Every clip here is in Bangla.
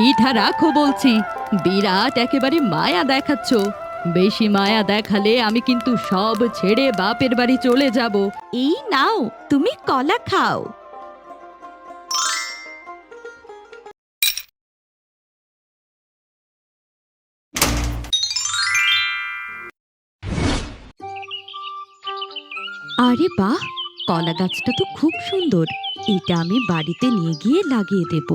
পিঠা রাখো বলছি। বিরাট একেবারে মায়া দেখাচ্ছ। বেশি মায়া দেখালে আমি কিন্তু সব ছেড়ে বাপের বাড়ি চলে যাব। এই নাও, তুমি কলা খাও। আরে বাহ, কলা গাছটা তো খুব সুন্দর। এটা আমি বাড়িতে নিয়ে গিয়ে লাগিয়ে দেব।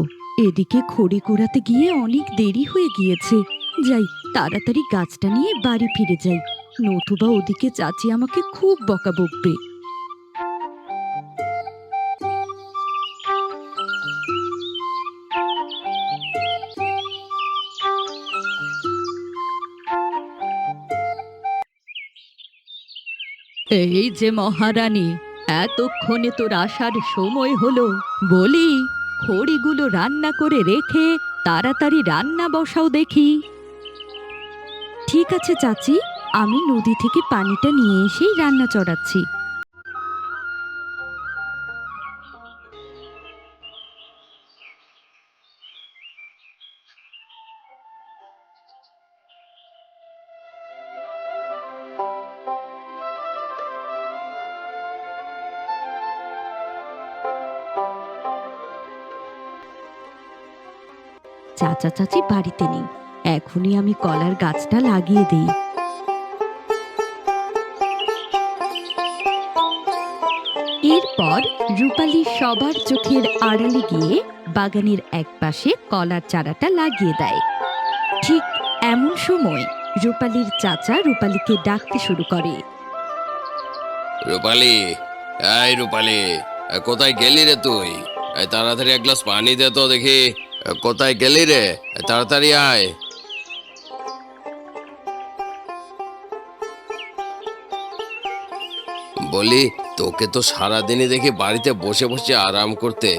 এদিকে খড়ি কুড়াতে গিয়ে অনেক দেরি হয়ে গিয়েছে। যাই, তাড়াতাড়ি গাছটা নিয়ে বাড়ি ফিরে যাই, নতুবা ওদিকে চাচি আমাকে খুব বকা বকবে। এই যে মহারানী, এতক্ষণে তোর আসার সময় হলো। বলি, খড়িগুলো রান্না করে রেখে তাড়াতাড়ি রান্না বসাও দেখি। ঠিক আছে চাচি, আমি নদী থেকে পানিটা নিয়ে এসেই রান্না চড়াচ্ছি। চাচা চাচি বাড়িতে নেই, এখনই আমি কলার গাছটা লাগিয়ে দেই। এরপর রূপালী সবার চোখের আড়ালে গিয়ে বাগানের একপাশে কলার চারাটা লাগিয়ে দেয়। ঠিক এমন সময় রূপালীর চাচা রূপালীকে ডাকতে শুরু করে। রূপালি, এই রূপালি, কোথায় গেলি রে তুই? এই তাড়াতাড়ি এক গ্লাস পানি দে তো দেখি। কোথায় গেলি রে? তাড়াতাড়ি আয়। বলি, তোকে তো সারাদিনই দেখি বাড়িতে বসে বসে আরাম করতে।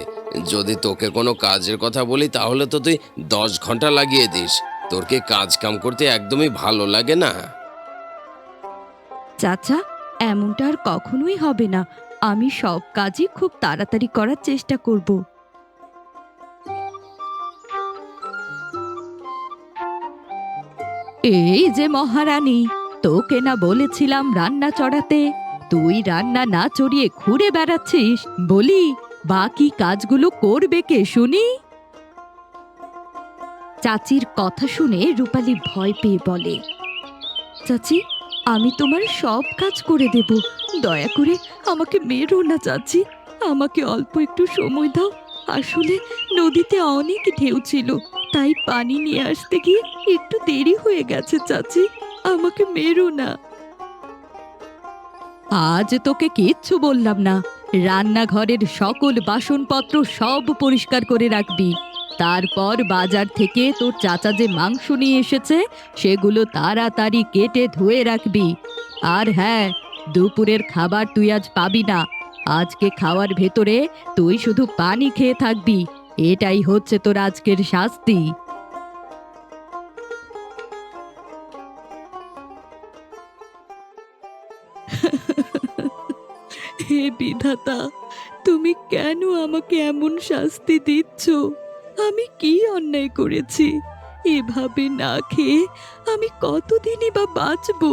যদি তোকে কোনো কাজের কথা বলি তাহলে তো তুই 10 ঘন্টা লাগিয়ে দিস। তোর কি কাজ কাম করতে একদমই ভালো লাগে না? চাচা, এমনটা আর কখনোই হবে না। আমি সব কাজই খুব তাড়াতাড়ি করার চেষ্টা করব। এই যে মহারানী, তোকে না বলেছিলাম রান্না চড়াতে? তুই রান্না না চড়িয়ে ঘুরে বেড়াচ্ছিস। বলি, বাকি কাজগুলো করবে কে শুনি? চাচির কথা শুনে রূপালী ভয় পেয়ে বলে, চাচি, আমি তোমার সব কাজ করে দেব। দয়া করে আমাকে মেরো না চাচি, আমাকে অল্প একটু সময় দাও। আসলে নদীতে অনেক ঢেউ ছিল, তাই পানি নিয়ে আসতে গিয়ে একটু দেরি হয়ে গেছে চাচি, আমাকে মেরো না। আজ তোকে কিচ্ছু বললাম না। রান্নাঘরের সকল বাসনপত্র সব পরিষ্কার করে রাখবি। তারপর বাজার থেকে তোর চাচা যে মাংস নিয়ে এসেছে সেগুলো তাড়াতাড়ি কেটে ধুয়ে রাখবি। আর হ্যাঁ, দুপুরের খাবার তুই আজ পাবি না। আজকে খাওয়ার ভেতরে তুই শুধু পানি খেয়ে থাকবি। এটাই হচ্ছে তোর আজকের শাস্তি। হে বিধাতা, তুমি কেন আমাকে এমন শাস্তি দিচ্ছ? আমি কি অন্যায় করেছি? এভাবে না খেয়ে আমি কতদিনই বা বাঁচবো?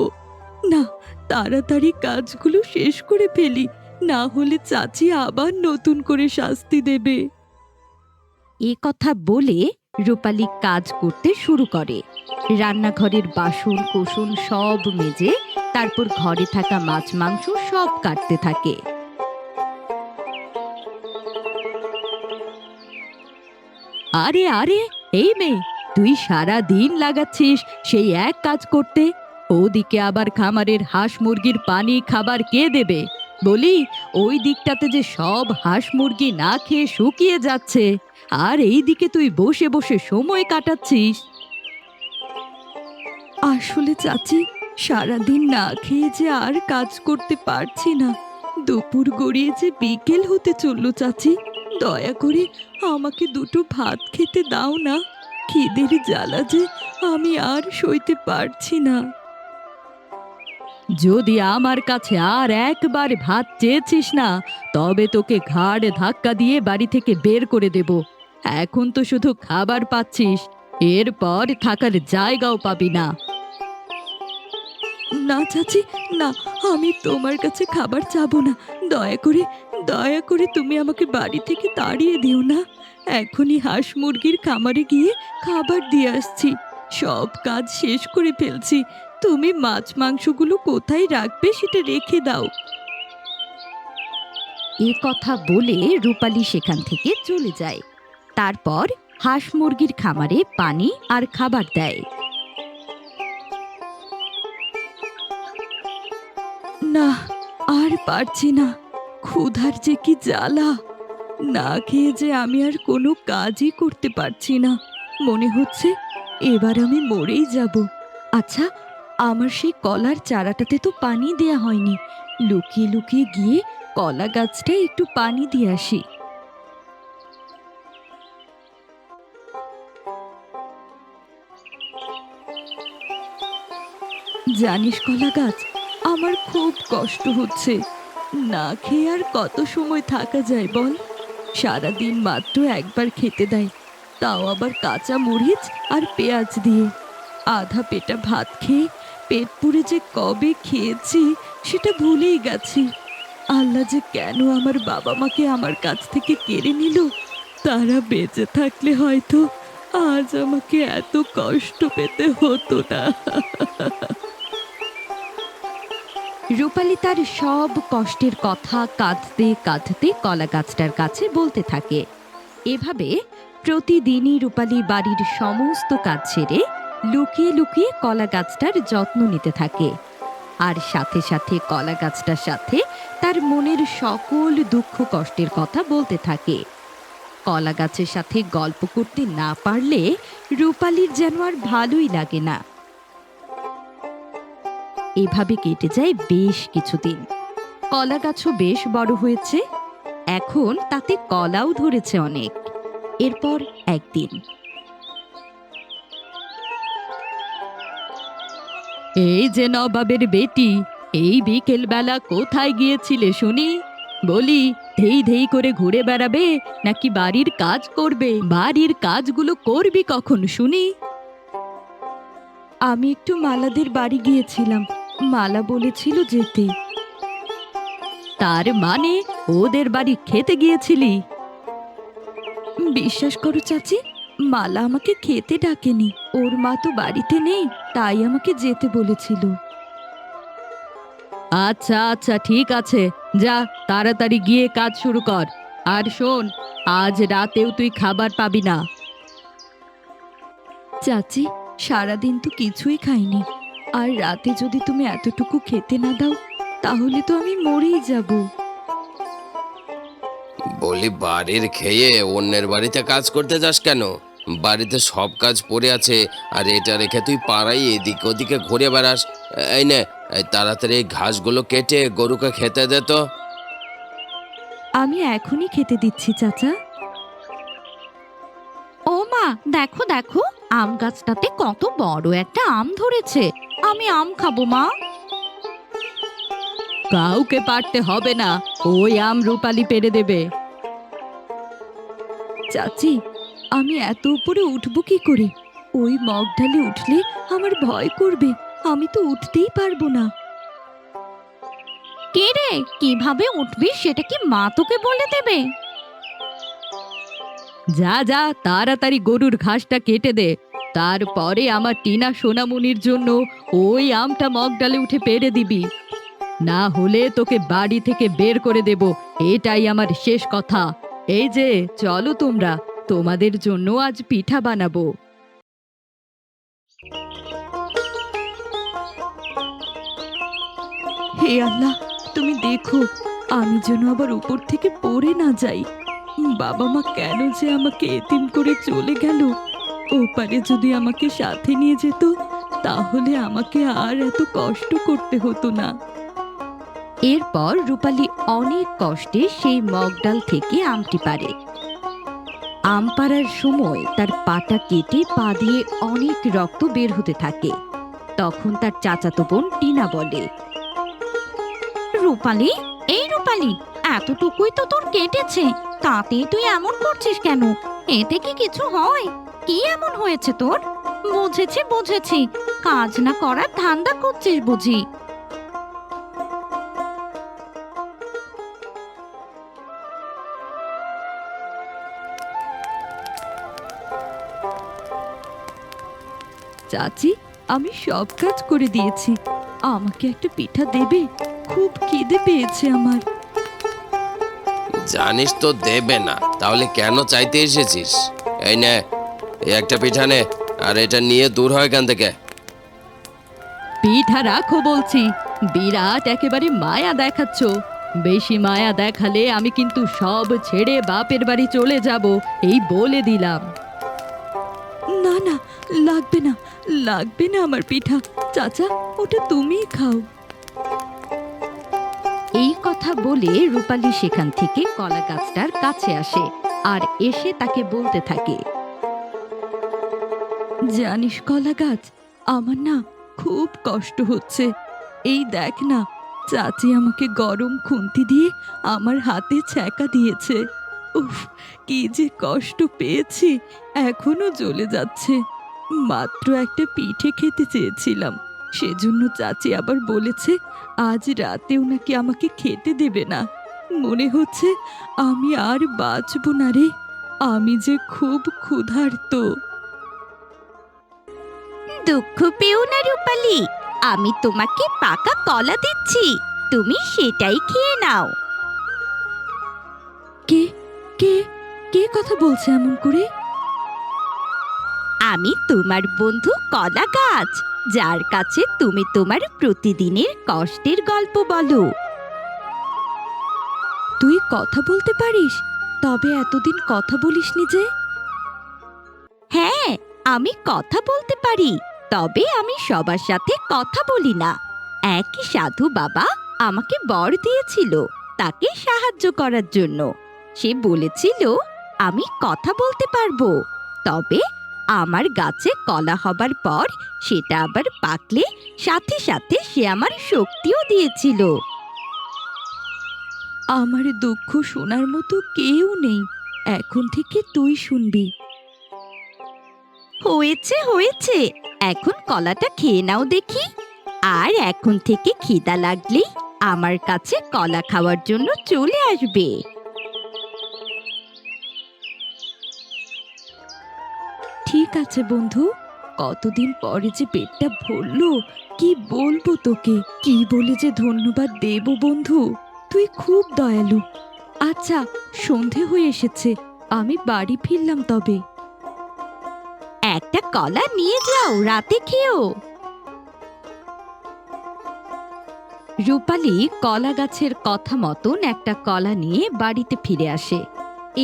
না, তাড়াতাড়ি কাজগুলো শেষ করে ফেলি, না হলে চাচি আবার নতুন করে শাস্তি দেবে। এ কথা বলে রূপালী কাজ করতে শুরু করে। রান্নাঘরের বাসন কোসন সব মেজে তারপর ঘরে থাকা মাছ মাংস সব কাটতে থাকে। আরে আরে, এই মেয়ে, তুই সারা দিন লাগাচ্ছিস সেই এক কাজ করতে। ওদিকে আবার খামারের হাঁস মুরগির পানি খাবার কে দেবে? বলি, ওই দিকটাতে যে সব হাঁস মুরগি না খেয়ে শুকিয়ে যাচ্ছে, আর এই দিকে তুই বসে বসে সময় কাটাচ্ছিস। আসলে চাচি, সারাদিন না খেয়ে যে আর কাজ করতে পারছি না। দুপুর গড়িয়ে যে বিকেল হতে চললো চাচি, দয়া করে আমাকে দুটো ভাত খেতে দাও না। খিদের জ্বালা যে আমি আর সইতে পারছি না। যদি আমার কাছে আর একবার ভাত চেয়েছিস না, তবে তোকে ঘাড় ধাক্কা দিয়ে বাড়ি থেকে বের করে দেব। এখন তো শুধু খাবার পাচ্ছিস, এরপর থাকার জায়গাও পাবি না। না চাচি, না, আমি তোমার কাছে খাবার চাবো না। দয়া করে তুমি আমাকে বাড়ি থেকে তাড়িয়ে দিও না। এখনই হাঁস মুরগির খামারে গিয়ে খাবার দিয়ে আসছি। সব কাজ শেষ করে ফেলছি। তুমি মাছ মাংসগুলো কোথায় রাখবে সেটা রেখে দাও। এ কথা বলে রূপালী সেখান থেকে চলে যায়। তারপর হাঁস মুরগির খামারে পানি আর খাবার দেয়। না, আর পারছি না। ক্ষুধার যে কি জ্বালা! না খেয়ে যে আমি আর কোনো কাজই করতে পারছি না। মনে হচ্ছে এবার আমি মরেই যাব। আচ্ছা, আমার সেই কলার চারাটাতে তো পানি দেয়া হয়নি। লুকিয়ে লুকিয়ে গিয়ে কলা গাছটায় একটু পানি দিয়ে আসি। জানিস কলা গাছ, আমার খুব কষ্ট হচ্ছে। না খেয়ে আর কত সময় থাকা যায় বল? সারাদিন মাত্র একবার খেতে দেয়, তাও আবার কাঁচা মরিচ আর পেঁয়াজ দিয়ে। আধা পেটা ভাত খেয়ে পেট পুড়ে যে কবে খেয়েছি সেটা ভুলেই গেছি। আল্লাহ যে কেন আমার বাবা মাকে আমার কাছ থেকে কেড়ে নিল, তারা বেঁচে থাকলে হয়তো আজ আমাকে এত কষ্ট পেতে হতো না। রূপালী তার সব কষ্টের কথা কাঁদতে কাঁদতে কলা গাছটার কাছে বলতে থাকে। এভাবে প্রতিদিনই রূপালী বাড়ির সমস্ত কাজ ছেড়ে লুকিয়ে লুকিয়ে কলা গাছটার যত্ন নিতে থাকে। আর সাথে সাথে কলা গাছটার সাথে তার মনের সকল দুঃখ কষ্টের কথা বলতে থাকে। কলা গাছের সাথে গল্প করতে না পারলে রূপালীর যেন আর ভালোই লাগে না। এভাবে কেটে যায় বেশ কিছুদিন। কলা গাছও বেশ বড় হয়েছে, এখন তাতে কলাও ধরেছে অনেক। এরপর একদিন এই যে নবাবের বেটি, এই বিকেল বেলা কোথায় গিয়েছিলে শুনি? বলি, ধেই ধেই করে ঘুরে বেড়াবে নাকি বাড়ির কাজ করবে? বাড়ির কাজগুলো করবি কখন শুনি? আমি একটু মালাদের বাড়ি গিয়েছিলাম, মালা বলেছিল যেতে। তার মানে ওদের বাড়ি খেতে গিয়েছিলি? বিশ্বাস করো চাচি, মালা আমাকে খেতে ডাকেনি। ওর মা তো বাড়িতে নেই, তাই আমাকে যেতে বলেছিল। আচ্ছা আচ্ছা, ঠিক আছে, যা তাড়াতাড়ি গিয়ে কাজ শুরু কর। আর শোন, আজ রাতেও তুই খাবার পাবি না। চাচি, সারাদিন তো কিছুই খাইনি, আর রাতে যদি তুমি এতটুকু খেতে না দাও তাহলে তো আমি মরেই যাব। বলি, বাড়ির খেয়ে অন্যের বাড়িতে কাজ করতে যাস কেন? বাড়িতে সব কাজ পড়ে আছে, আর এটা রেখে তুই পাড়ায় এদিকে ওদিকে ঘুরে বেড়াস। এই নে, এই তাড়াতাড়ি এই ঘাসগুলো কেটে গরুকে খেতে দে তো। আমি এখনই খেতে দিচ্ছি চাচা। ও মা, দেখো দেখো, আম গাছটাতে কত বড় একটা আম ধরেছে। আমি আম খাবো মা। কাউকে পারতে হবে না, ওই আম রূপালী পেড়ে দেবে। চাচি, আমি এত উপরে উঠবো কি করে? ওই মগ ঢালে উঠলে আমার ভয় করবে, আমি তো উঠতেই পারবো না। কে রে, কিভাবে উঠবি সেটা কি মা তোকে বলে দেবে? যা যা, তাড়াতাড়ি গরুর ঘাসটা কেটে দে, তারপরে আমার টিনা সোনামণির জন্য ওই আমটা মগ ডালে উঠে পেড়ে দিবি। না হলে তোকে বাড়ি থেকে বের করে দেব, এটাই আমার শেষ কথা। এই যে চলো তোমরা, তোমাদের জন্য আজ পিঠা বানাবো। হে আল্লাহ, তুমি দেখো আমি যেন আবার উপর থেকে পড়ে না যাই। বাবা মা কেন যে আমাকে এতিম করে চলে গেল? ওপারে যদি আমাকে সাথে নিয়ে যেত তাহলে আমাকে আর এত কষ্ট করতে হতো না। এরপর রূপালী অনেক কষ্টে সেই মগ ডাল থেকে আমটি পারে। আম পাড়ার সময় তার পাটা কেটে পা দিয়ে অনেক রক্ত বের হতে থাকে। তখন তার চাচাতো বোন টিনা বলে, রূপালী, এই রূপালী, এতটুকুই তো তোর কেটেছে, তাতে তুই এমন করছিস কেন? এতে কি কিছু হয়? কি এমন হয়েছে তোর? বুঝেছি বুঝেছি, কাজ না করার ধান্দা করছিস বুঝি। চাচি, আমি সব কাজ করে দিয়েছি, আমাকে একটা পিঠা দেবে? খুব খিদে পেয়েছে আমার। জানিস তো দেবে না, তাহলে কেন চাইতে এসেছিস? এই নে, এই একটা পিঠা নে, আর এটা নিয়ে দূর হয় এখান থেকে। পিঠা রাখো বলছি, বিরাট একেবারে মায়া দেখাচ্ছ। বেশি মায়া দেখালে আমি কিন্তু সব ছেড়ে বাপের বাড়ি চলে যাব, এই বলে দিলাম। না না, লাগবে না, লাগবে না আমার পিঠা। চাচা, ওটা তুমিই খাও। এই কথা বলে রূপালী সেখান থেকে কলা গাছটার কাছে আসে আর এসে তাকে বলতে থাকে। জানিস কলা গাছ, আমার না খুব কষ্ট হচ্ছে। এই দেখ না, চাচি আমাকে গরম খুন্তি দিয়ে আমার হাতে ছ্যাঁকা দিয়েছে। উফ, কি যে কষ্ট পেয়েছি, এখনো জ্বলে যাচ্ছে। মাত্র একটা পিঠে খেতে চেয়েছিলাম, সেজন্য চাচি আবার বলেছে আজ রাতেও নাকি আমাকে খেতে দেবে না। মনে হচ্ছে আমি আর বাঁচব না রে, আমি যে খুব ক্ষুধার্ত। দুঃখ পেও না রূপালী, আমি তোমাকে পাকা কলা দিচ্ছি, তুমি সেটাই খেয়ে নাও। কে কে কে কথা বলছে এমন করে? আমি তোমার বন্ধু কলা গাছ, যার কাছে তুমি তোমার প্রতিদিনের কষ্টের গল্প বলো। তুই কথা বলতে পারিস? তবে এতদিন কথা বলিসনি যে? হ্যাঁ, আমি কথা বলতে পারি, তবে আমি সবার সাথে কথা বলি না। এক সাধু বাবা আমাকে বর দিয়েছিল তাকে সাহায্য করার জন্য। সে বলেছিল আমি কথা বলতে পারবো, তবে আমার গাছে কলা হবার পর সেটা আবার পাকলে সাথে সাথে সে আমার শক্তিও দিয়েছিল। আমার দুঃখ শোনার মতো কেউ নেই, এখন থেকে তুই শুনবি। হয়েছে হয়েছে, এখন কলাটা খেয়ে নাও দেখি। আর এখন থেকে খিদা লাগলেই আমার কাছে কলা খাওয়ার জন্য চলে আসবে। ঠিক আছে বন্ধু, কতদিন পরে যে পেটটা ভরলো, কি বলবো তোকে, কি বলে যে ধন্যবাদ দেব বন্ধু, তুই খুব দয়ালু। আচ্ছা, সন্ধে হয়ে এসেছে, আমি বাড়ি ফিরলাম তবে। একটা কলা নিয়ে যাও, রাতে খেও। রূপালী কলা গাছের কথা মতন একটা কলা নিয়ে বাড়িতে ফিরে আসে।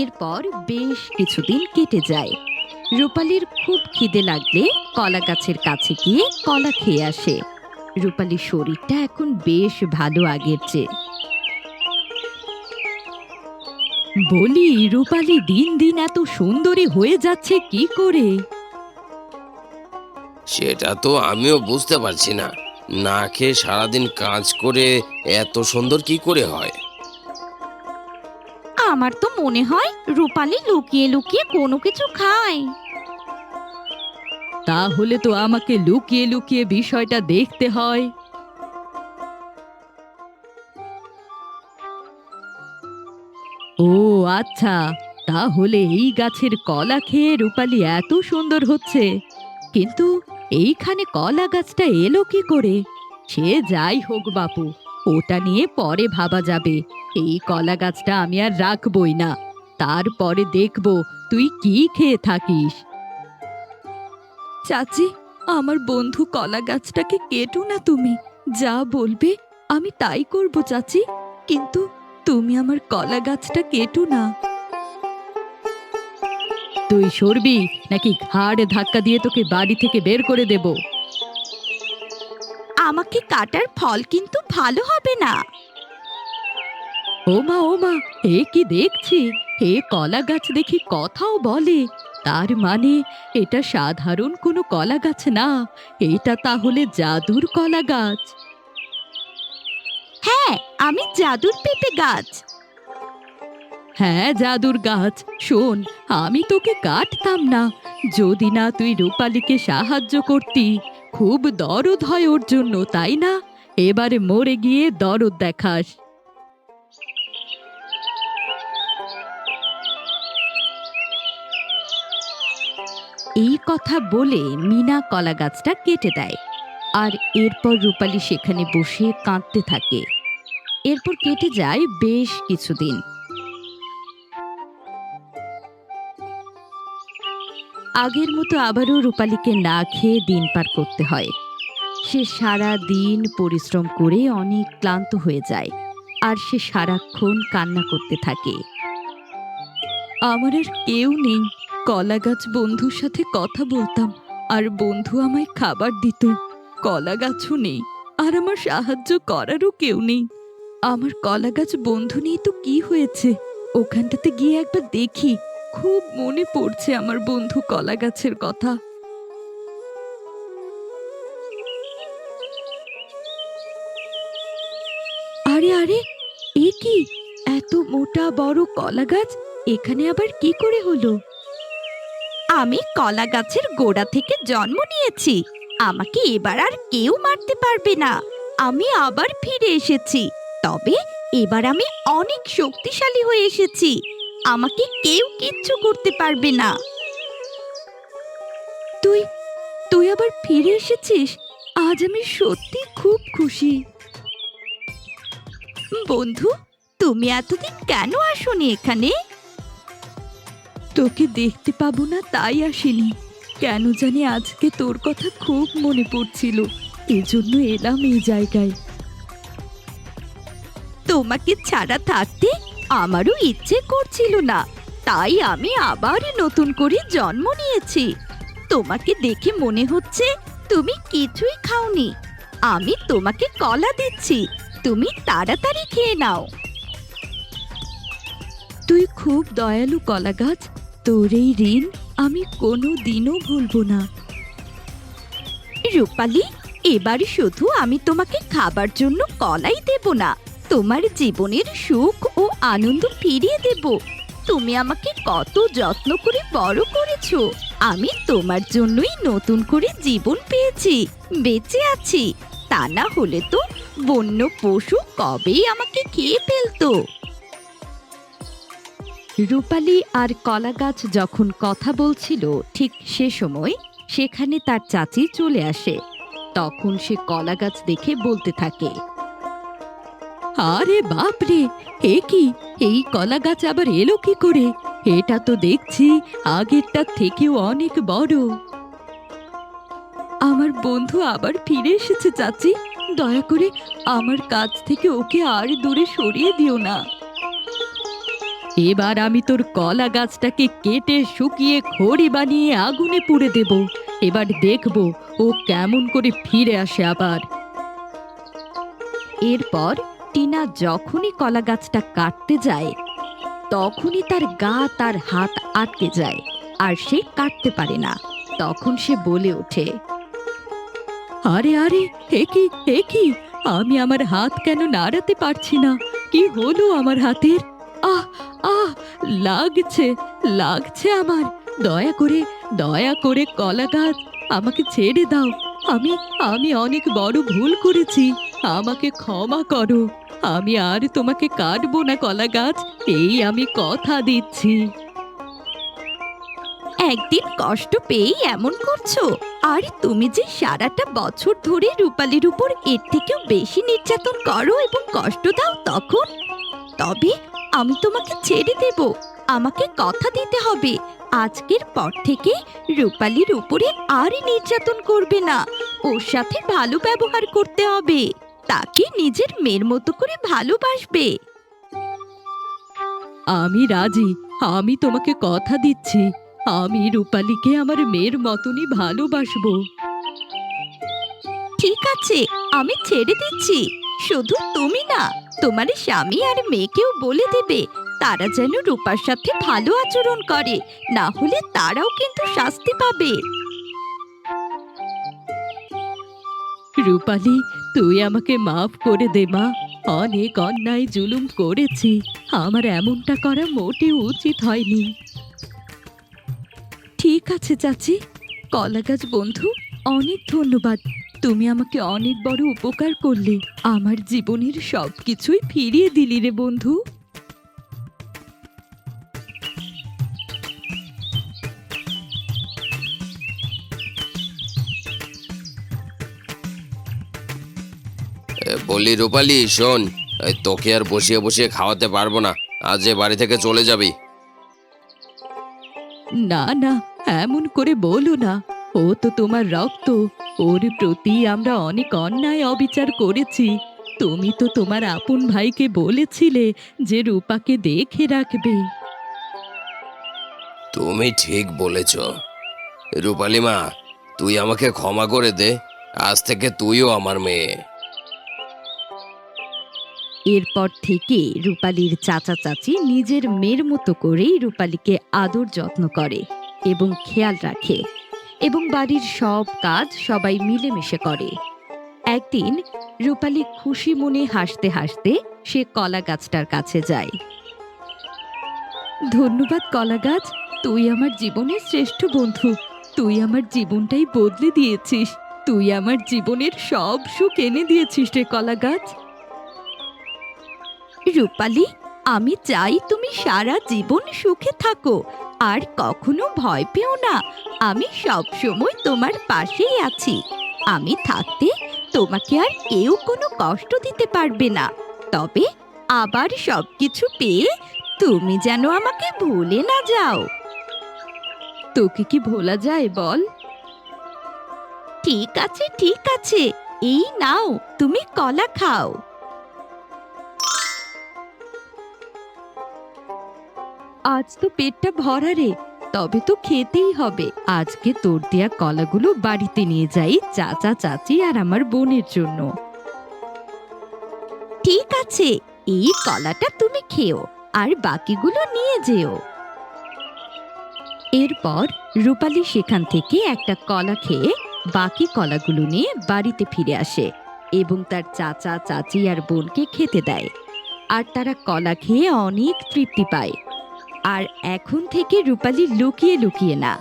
এরপর বেশ কিছুদিন কেটে যায়। রূপালীর খুব খিদে লাগলে কলা গাছের কাছে গিয়ে কলা খেয়ে আসে। রূপালীর শরীরটা এখন বেশ ভালো আগের চেয়ে। বলি রূপালী দিন দিন এত সুন্দরী হয়ে যাচ্ছে কি করে? সেটা তো আমিও বুঝতে পারছি না, না খেয়ে সারাদিন কাজ করে এত সুন্দর কি করে হয়? আমার তো মনে হয় রূপালী লুকিয়ে লুকিয়ে কোনো কিছু খায়। তাহলে তো আমাকে লুকিয়ে লুকিয়ে বিষয়টা দেখতে হয়। ও আচ্ছা, তাহলে এই গাছের কলা খেয়ে রূপালী এত সুন্দর হচ্ছে। কিন্তু এইখানে কলা গাছটা এলো কি করে? সে যাই হোক বাপু, ওটা নিয়ে পরে ভাবা যাবে। এই কলা গাছটা আমি আর রাখবই না, তারপরে দেখব তুই কি খেয়ে থাকিস। চাচি, আমার বন্ধু কলা গাছটাকে কেটো না তুমি, যা বলবে আমি তাই করব চাচি, কিন্তু তুমি আমার কলা গাছটা কেটো না। তুই সরবি নাকি ঘাড়ে ধাক্কা দিয়ে তোকে বাড়ি থেকে বের করে দেব? আমাকে কাটার ফল কিন্তু ভালো হবে না। ওমা ওমা, এ কি দেখছি, এ কলা গাছ দেখি কথাও বলে। তার মানে এটা সাধারণ কোনো কলা গাছ না, এটা তাহলে জাদুর কলা গাছ। হ্যাঁ, আমি জাদুর পেঁপে গাছ। হ্যাঁ জাদুর গাছ, শোন, আমি তোকে কাটতাম না যদি না তুই রূপালীকে সাহায্য করতি। খুব দরদ হয় ওর জন্য, তাই না? এবারে মরে গিয়ে দরদ দেখাস। এই কথা বলে মিনা কলা গাছটা কেটে দেয়। আর এরপর রূপালী সেখানে বসে কাঁদতে থাকে। এরপর কেটে যায় বেশ কিছুদিন। আগের মতো আবারও রূপালীকে না খেয়ে দিন পার করতে হয়। সে সারা দিন পরিশ্রম করে অনেক ক্লান্ত হয়ে যায়, আর সে সারাক্ষণ কান্না করতে থাকে। আমার আর কেউ নেই। কলা গাছ বন্ধুর সাথে কথা বলতাম, আর বন্ধু আমায় খাবার দিত। কলা গাছও নেই, আর আমার সাহায্য করারও কেউ নেই। আমার কলা গাছ বন্ধু নেই তো কি হয়েছে? ওখানটাতে গিয়ে একবার দেখি। খুব মনে পড়ছে আমার বন্ধু কলা গাছের কথা। আরে আরে, এ কি? এত মোটা বড় কলা গাছ এখানে আবার কি করে হলো? আমি কলা গাছের গোড়া থেকে জন্ম নিয়েছি। আমাকে এবার আর কেউ মারতে পারবে না। আমি আবার ফিরে এসেছি। তবে এবার আমি অনেক শক্তিশালী হয়ে এসেছি। আমাকে কেউ কিচ্ছু করতে পারবে না। তুই তুই আবার ফিরে এসেছিস? আজ আমি সত্যি খুব খুশি। বন্ধু, তুমি এতদিন কেন আসোনি এখানে? তোকে দেখতে পাবো না তাই আসিনি। কেন জানি আজকে তোর কথা খুব মনে পড়ছিল, এজন্য এলাম এই জায়গায়। তোমাকে ছাড়া থাকতে আমারও ইচ্ছে করছিল না, তাই আমি আবার নতুন করে জন্ম নিয়েছি। তোমাকে দেখে মনে হচ্ছে তুমি কিছুই খাওনি। আমি তোমাকে কলা দিচ্ছি, তুমি তাড়াতাড়ি খেয়ে নাও। তুই খুব দয়ালু কলা গাছ, তোর এই ঋণ আমি কোনো দিনও ভুলবো না। রূপালী, এবার শুধু আমি তোমাকে খাবার জন্য কলাই দেব না, তোমার জীবনের সুখ ও আনন্দ ফিরিয়ে দেব। তুমি আমাকে কত যত্ন করে বড় করেছো। আমি তোমার জন্যই নতুন করে জীবন পেয়েছি, বেঁচে আছি। তা না হলে তো বন্য পশু কবেই আমাকে খেয়ে ফেলতো। রূপালী আর কলা গাছ যখন কথা বলছিল, ঠিক সে সময় সেখানে তার চাচি চলে আসে। তখন সে কলা গাছ দেখে বলতে থাকে, আরে বাপরে, এ কি? এই কলা গাছ আবার এলো কি করে? এটা তো দেখছি আগেরটার থেকেও অনেক বড়। আমার বন্ধু আবার ফিরে এসেছে চাচি। দয়া করে আমার কাছ থেকে ওকে আর দূরে সরিয়ে দিও না। এবার আমি তোর কলা গাছটাকে কেটে শুকিয়ে খড়ি বানিয়ে আগুনে পুড়ে দেব। এবার দেখব ও কেমন করে ফিরে আসে আবার। এরপর টিনা যখনই কলা গাছটা কাটতে যায়, তখনই তার গা তার হাত আটকে যায়, আর সে কাটতে পারে না। তখন সে বলে ওঠে, আরে আরে, এ কি, এ কি? আমি আমার হাত কেন নাড়াতে পারছি না? কি হলো আমার হাতের? আহ আহ, লাগছে, লাগছে আমার। দয়া করে কলা গাছ, আমাকে ছেড়ে দাও। আমি আমি অনেক বড় ভুল করেছি। আমাকে ক্ষমা করো। আমি আর তোমাকে কাটবো না কলা গাছ, এই আমি কথা দিচ্ছি। একদিন কষ্ট পেয়েই এমন করছো? আর তুমি যে সারাটা বছর ধরে রূপালীর উপর এর থেকেও বেশি নির্যাতন করো এবং কষ্ট দাও তখন? তবে আমি তোমাকে ছেড়ে দেব। আমাকে কথা দিতে হবে, আজকের পর থেকে রূপালীর উপরে আর নির্যাতন করবে না। ওর সাথে ভালো ব্যবহার করতে হবে, তাকে নিজের মেয়ের মতো করে ভালোবাসবে। আমি রাজি। আমি তোমাকে কথা দিচ্ছি, আমি রূপালীকে আমার মেয়ের মতনই ভালোবাসবো। ঠিক আছে, আমি ছেড়ে দিচ্ছি। শুধু তুমি না, তোমার স্বামী আর মেয়েকেও বলে দেবে তারা যেন রূপার সাথে ভালো আচরণ করে, না হলে তারাও কিন্তু শাস্তি পাবে। রূপালী, তুই আমাকে মাফ করে দে মা। অনেক অন্যায় জুলুম করেছি। আমার এমনটা করা মোটেও উচিত হয়নি। ঠিক আছে চাচি। কলাগাছ বন্ধু, অনেক ধন্যবাদ। তুমি আমাকে অনেক বড় উপকার করলে। আমার জীবনের সবকিছুই ফিরিয়ে দিলি রে বন্ধু। বলি রূপালি, শোন, তোকে আর বসিয়ে বসিয়ে খাওয়াতে পারবো না। আজ এ বাড়ি থেকে চলে যাবি। না না, এমন করে বলো না। ও তো তোমার রক্ত। ওর প্রতি আমরা অনেক অন্যায় অবিচার করেছি। তুমি তো তোমার আপন ভাইকে বলেছিলে যে রূপাকে দেখে রাখবে। তুমি ঠিক বলেছ রূপালি মা, তুই আমাকে ক্ষমা করে দে। আজ থেকে তুইও আমার মেয়ে। এরপর থেকে রূপালীর চাচা চাচি নিজের মেয়ের মতো করেই রূপালীকে আদর যত্ন করে এবং খেয়াল রাখে, এবং বাড়ির সব কাজ সবাই মিলেমিশে করে। একদিন রূপালী খুশি মনে হাসতে হাসতে সে কলা গাছটার কাছে যায়। ধন্যবাদ কলা গাছ, তুই আমার জীবনের শ্রেষ্ঠ বন্ধু। তুই আমার জীবনটাই বদলে দিয়েছিস। তুই আমার জীবনের সব সুখ এনে দিয়েছিস রে কলা গাছ। রূপালী, আমি চাই তুমি সারা জীবন সুখে থাকো আর কখনো ভয় পেও না। আমি সব সময় তোমার পাশেই আছি। আমি থাকতে তোমাকে আর কেউ কোনো কষ্ট দিতে পারবে না। তবে আবার সবকিছু পেয়ে তুমি যেন আমাকে ভুলে না যাও। তোকে কি ভোলা যায় বল? ঠিক আছে, ঠিক আছে, এই নাও, তুমি কলা খাও। আজ তো পেটটা ভরা রে, তবে তো খেতেই হবে। আজকে তোর দেয়া কলাগুলো বাড়িতে নিয়ে যাই চাচা চাচি আর আমার বোনের জন্য। ঠিক আছে, এই কলাটা তুমি খেও আর বাকিগুলো নিয়ে যেও। এরপর রূপালী সেখান থেকে একটা কলা খেয়ে বাকি কলাগুলো নিয়ে বাড়িতে ফিরে আসে এবং তার চাচা চাচি আর বোনকে খেতে দেয়। আর তারা কলা খেয়ে অনেক তৃপ্তি পায়। আর এখন থেকে রূপালী লুকিয়ে লুকিয়ে না,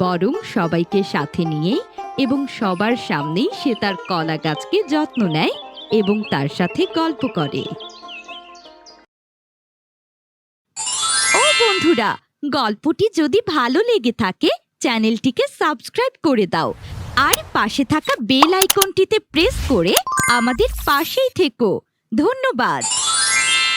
বরং সবাইকে সাথে নিয়ে এবং সবার সামনেই সে তার কলা গাছকে যত্ন নেয় এবং তার সাথে গল্প করে। ও বন্ধুরা, গল্পটি যদি ভালো লেগে থাকে চ্যানেলটিকে সাবস্ক্রাইব করে দাও আর পাশে থাকা বেল আইকনটিতে প্রেস করে আমাদের পাশেই থেকো। ধন্যবাদ।